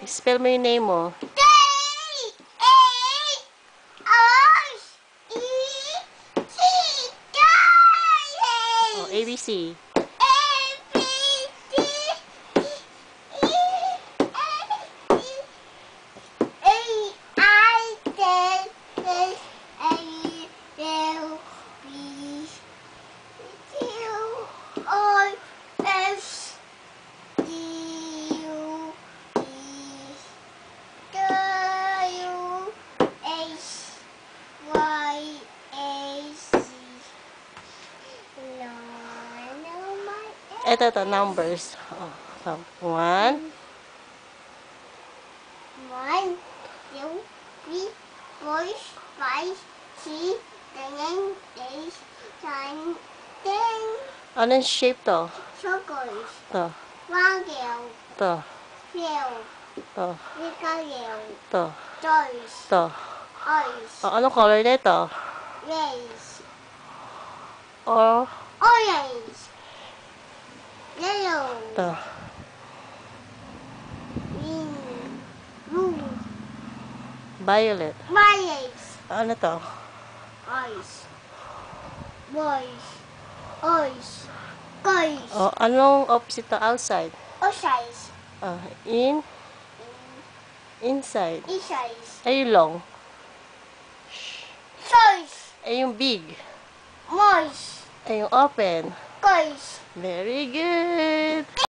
Spell mo yung name mo. Oh, ABC. Ito, numbers. Oh, 1, 1, 2, 3, 4, 5, 6, 7, 8, 9, 10. Anong shape to? Circles. To. Triangle. To. Fill. To. Rectangle. To. Toys. To. Eyes. Oh, anong color nito? Rays. Or Orange. Yellow. to. Green. Blue. Violet. Violet. Ano to? Eyes. Boys. Eyes. Guys. Oh, anong opposite to outside? Outside. Inside. Inside. Ay, yung long. Size. Ay, yung big. Moist. Ay, yung open. Guys. Very good.